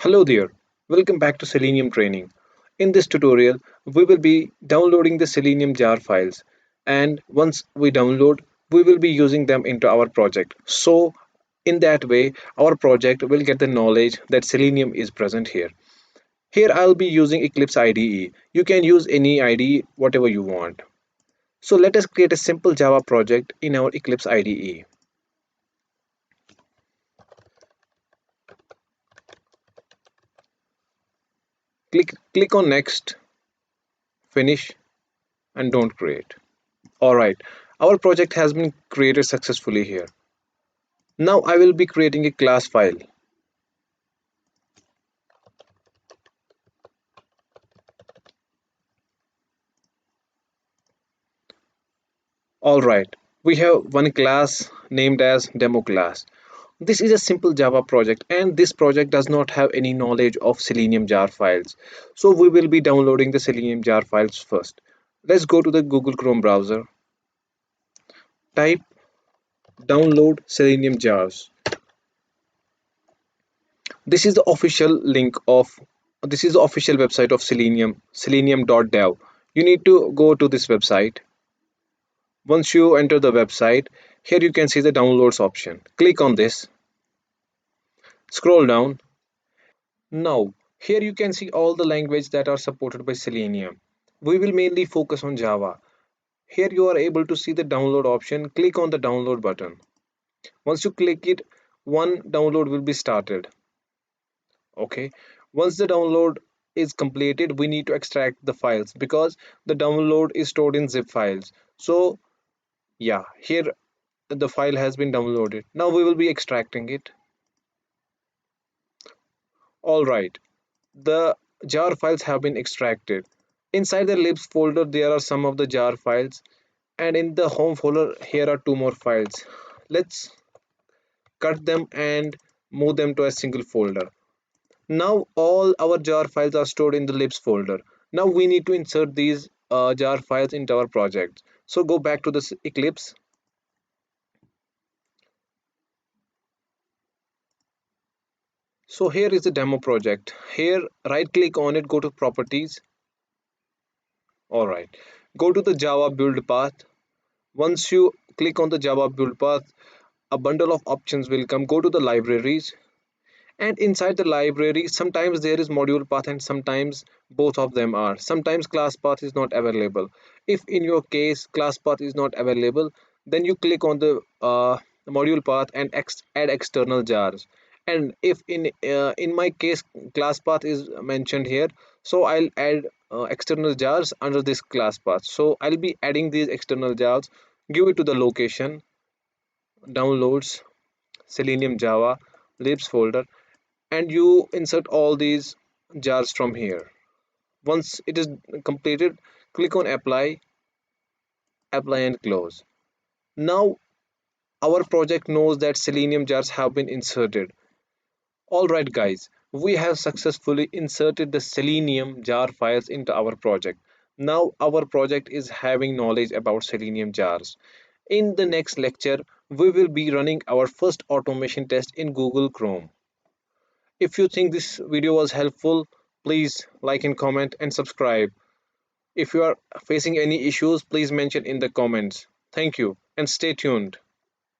Hello there, welcome back to Selenium Training. In this tutorial, we will be downloading the Selenium jar files, and once we download, we will be using them into our project. So, in that way, our project will get the knowledge that Selenium is present here. Here, I'll be using Eclipse IDE. You can use any IDE, whatever you want. So, let us create a simple Java project in our Eclipse IDE. Click on Next, Finish, and don't create. Alright, our project has been created successfully here. Now I will be creating a class file. Alright, we have one class named as demo class. This is a simple Java project and this project does not have any knowledge of Selenium jar files. So we will be downloading the Selenium jar files first. Let's go to the Google Chrome browser. Type download Selenium jars. This is the official link of this is the official website of Selenium, selenium.dev. You need to go to this website. Once you enter the website, here you can see the downloads option. Click on this, scroll down. Now, here you can see all the languages that are supported by Selenium. We will mainly focus on Java. Here you are able to see the download option. Click on the download button. Once you click it, one download will be started. Okay. Once the download is completed, we need to extract the files because the download is stored in zip files. So, yeah, here the file has been downloaded. Now we will be extracting it. All right, the jar files have been extracted. Inside the libs folder, there are some of the jar files, and in the home folder, here are two more files. Let's cut them and move them to a single folder. Now all our jar files are stored in the libs folder. Now we need to insert these jar files into our project. So go back to this Eclipse. So here is the demo project. Here, right click on it, go to properties. All right, go to the Java build path. Once you click on the Java build path, a bundle of options will come. Go to the libraries, and inside the library, sometimes there is module path and sometimes both of them are. Sometimes class path is not available. If in your case class path is not available, then you click on the module path and add external jars. And if in my case class path is mentioned here, so I'll add external jars under this class path. So I'll be adding these external jars. Give it to the location, downloads, Selenium Java, libs folder, and you insert all these jars from here. Once it is completed, click on apply and close. Now our project knows that Selenium jars have been inserted. Alright guys, we have successfully inserted the Selenium jar files into our project. Now our project is having knowledge about Selenium jars. In the next lecture, we will be running our first automation test in Google Chrome. If you think this video was helpful, please like and comment and subscribe. If you are facing any issues, please mention in the comments. Thank you and stay tuned.